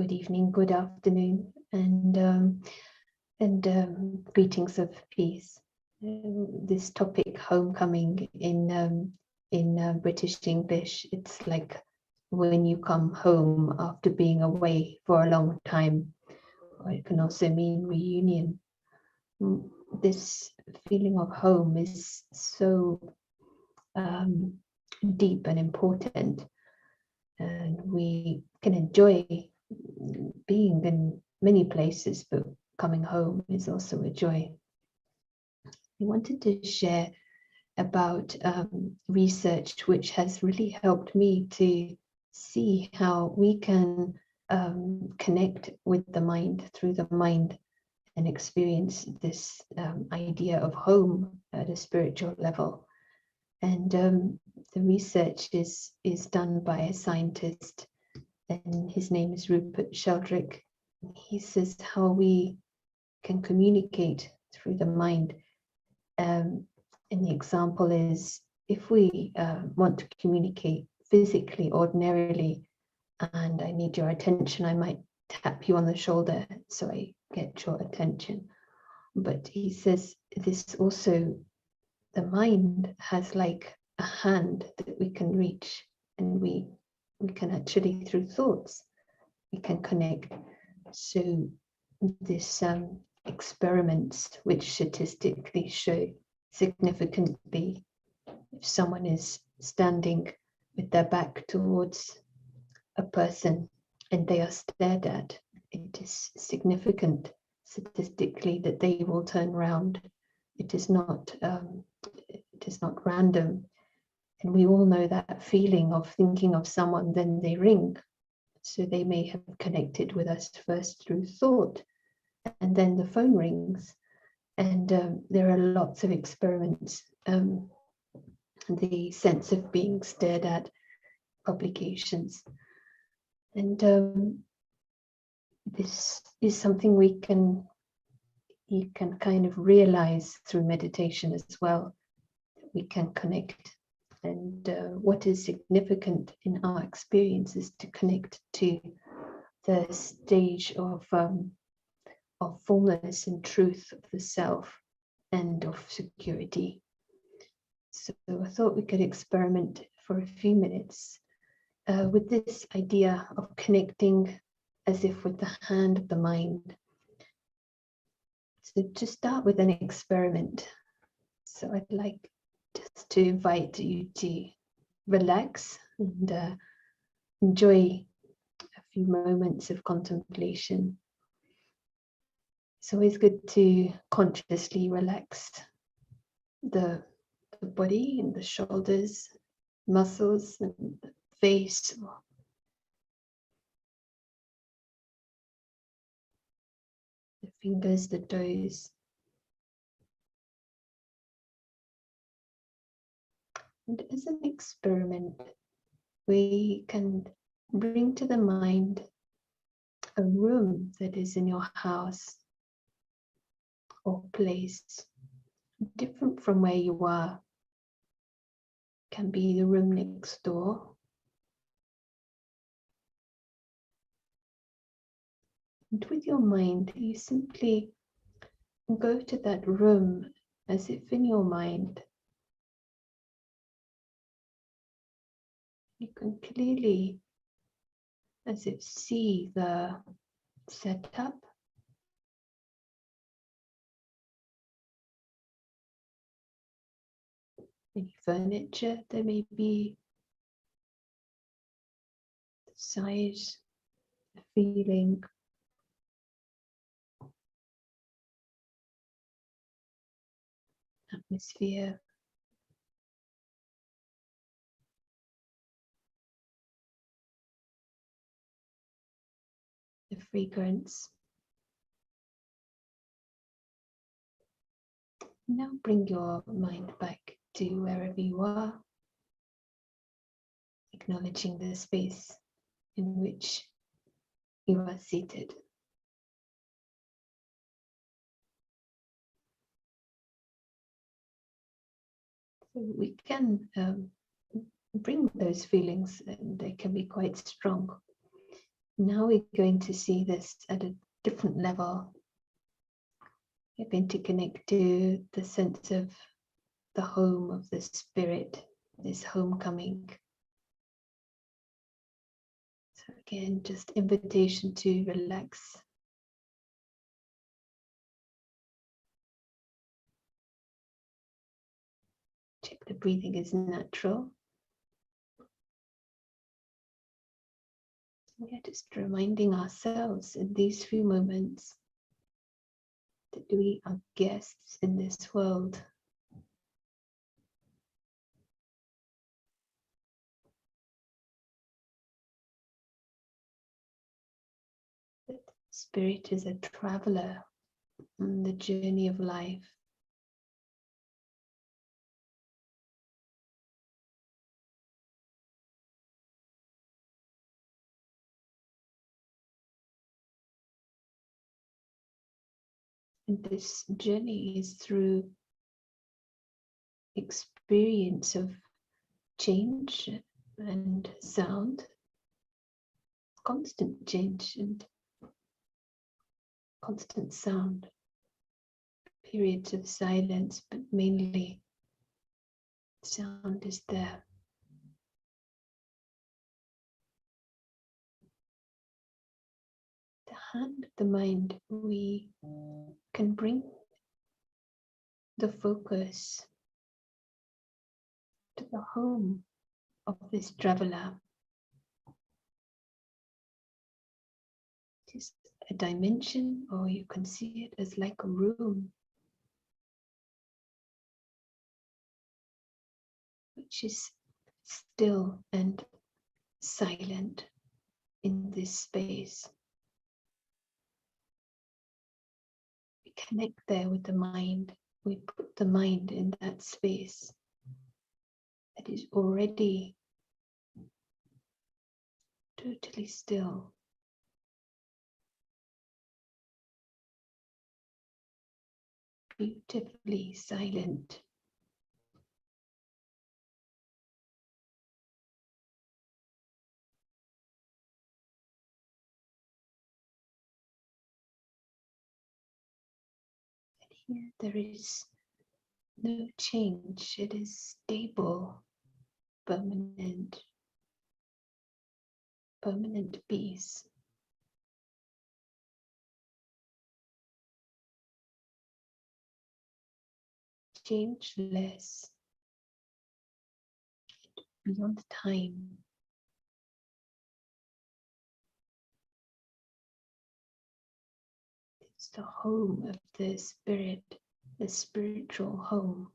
good evening, good afternoon, and greetings of peace. This topic, homecoming, in British English, it's like when you come home after being away for a long time, or it can also mean reunion. This feeling of home is so deep and important, and we can enjoy being in many places, but coming home is also a joy. I wanted to share about research which has really helped me to see how we can connect with the mind through the mind and experience this idea of home at a spiritual level. And the research is done by a scientist, and his name is Rupert Sheldrake. He says how we can communicate through the mind. And the example is, if we want to communicate physically, ordinarily, and I need your attention, I might tap you on the shoulder so I get your attention. But he says this also, the mind has like a hand that we can reach, and we can actually, through thoughts, we can connect. So this experiments which statistically show significantly, if someone is standing with their back towards a person and they are stared at, it is significant statistically that they will turn around. It is not random. And we all know that feeling of thinking of someone, then they ring. So they may have connected with us first through thought, and then the phone rings. And there are lots of experiments. The sense of being stared at, publications. And this is something you can kind of realize through meditation as well, that we can connect. And what is significant in our experience is to connect to the stage of fullness and truth of the self and of security. So I thought we could experiment for a few minutes with this idea of connecting as if with the hand of the mind. So to start with an experiment, so I'd like just to invite you to relax and enjoy a few moments of contemplation. It's always good to consciously relax the body and the shoulders, muscles, and the face. The fingers, the toes. And as an experiment, we can bring to the mind a room that is in your house or place, different from where you are. Can be the room next door. And with your mind, you simply go to that room as if in your mind you can clearly, as if, see the setup, any furniture there may be, the size, the feeling, atmosphere. The fragrance. Now bring your mind back to wherever you are, acknowledging the space in which you are seated. So we can bring those feelings, and they can be quite strong. Now we're going to see this at a different level. You're going to connect to the sense of the home of the spirit, this homecoming. So again, just invitation to relax. Check the breathing is natural. We're just reminding ourselves in these few moments that we are guests in this world. That spirit is a traveler on the journey of life. And this journey is through experience of change and sound, constant change and constant sound, periods of silence, but mainly sound is there. The hand of the mind, we can bring the focus to the home of this traveler. It is a dimension, or you can see it as like a room, which is still and silent in this space. We connect there with the mind. We put the mind in that space that is already totally still. Beautifully silent. And here there is no change. It is stable, permanent peace. Changeless beyond time. It's the home of the spirit, the spiritual home.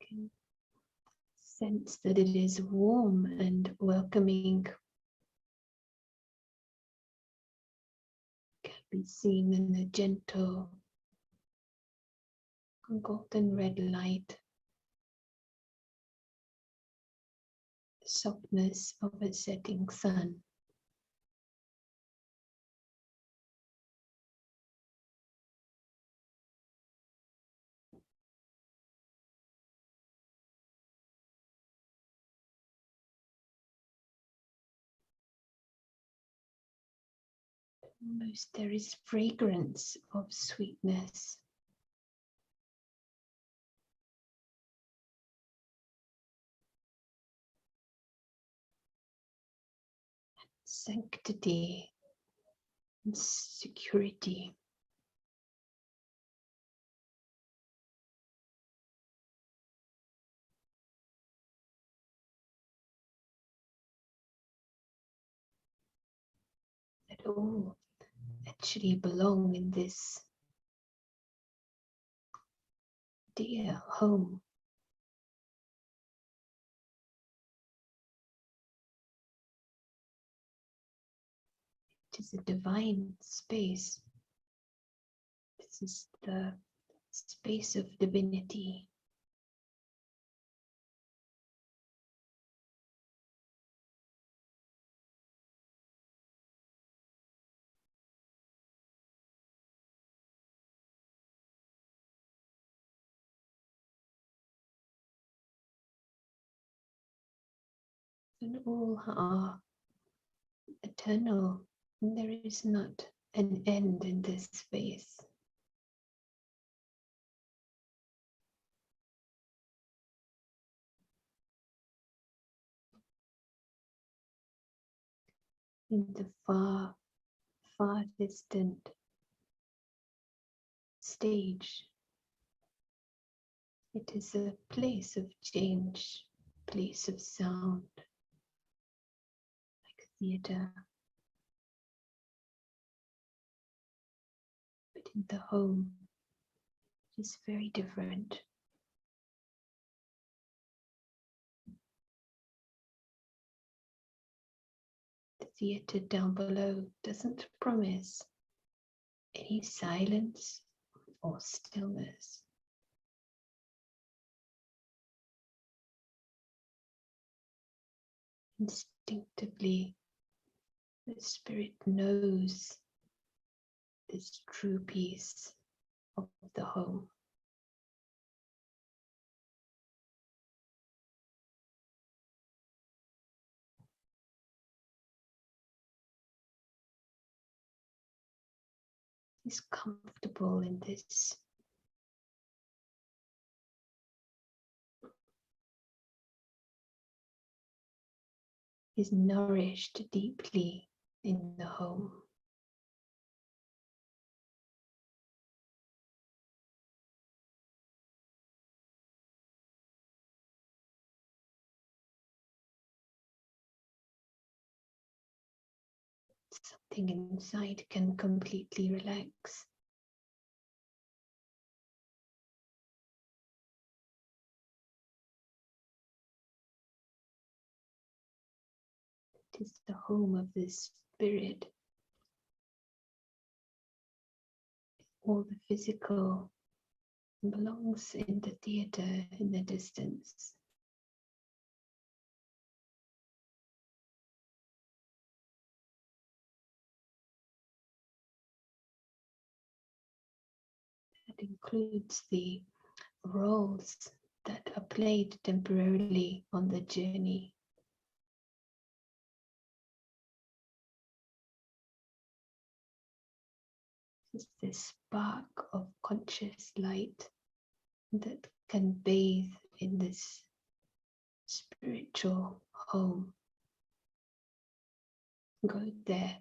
You can sense that it is warm and welcoming. Can be seen in the gentle golden red light, the softness of a setting sun. Almost there is fragrance of sweetness. Sanctity and security. That all actually belong in this dear home. It is a divine space. This is the space of divinity. and all are eternal. There is not an end in this space. In the far, far distant stage, it is a place of change, place of sound, like theatre. But in the home, it is very different. The theatre down below doesn't promise any silence or stillness. Instinctively, the spirit knows this true peace of the home. Is comfortable in this. Is nourished deeply in the home. Something inside can completely relax. It is the home of the spirit. All the physical belongs in the theatre in the distance. That includes the roles that are played temporarily on the journey. It's this spark of conscious light that can bathe in this spiritual home. Go there.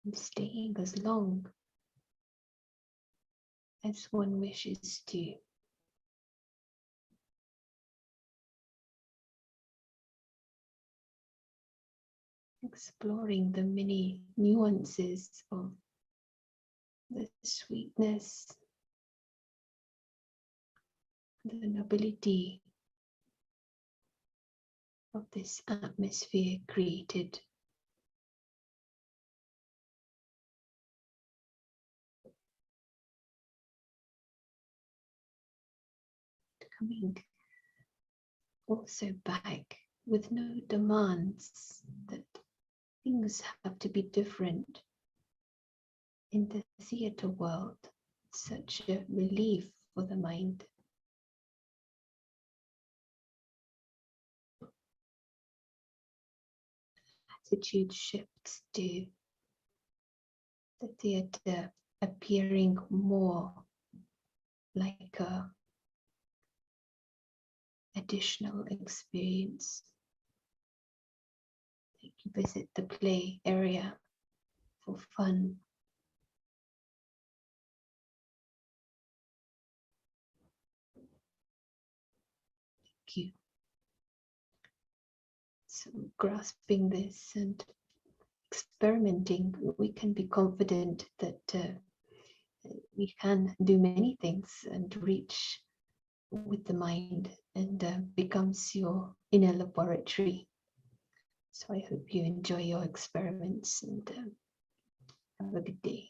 And staying as long as one wishes to. Exploring the many nuances of the sweetness, the nobility of this atmosphere created. Coming also back with no demands that things have to be different. In the theatre world, such a relief for the mind. Attitude shifts to the theatre appearing more like a additional experience. You visit the play area for fun. Thank you. So grasping this and experimenting, we can be confident that we can do many things and reach with the mind, and becomes your inner laboratory. So I hope you enjoy your experiments, and have a good day.